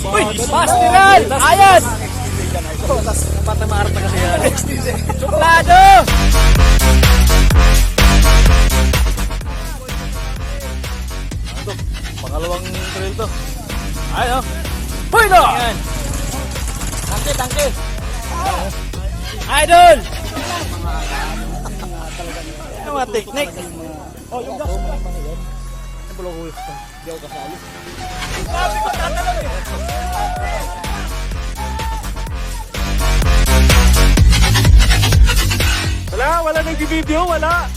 Uy! Pastiral! Ayan! Patay Maarat na kasi yan. Suplado! Ito, pangalawang trail to. Ayan o. Hoy no! Ayan. Tangke, tangke. Idol! Ano mga teknik? Oh, yung gas. Ano pala ko ito? Hindi ako kasali. Sabi ko tatalaw eh! Wala nag-video, wala.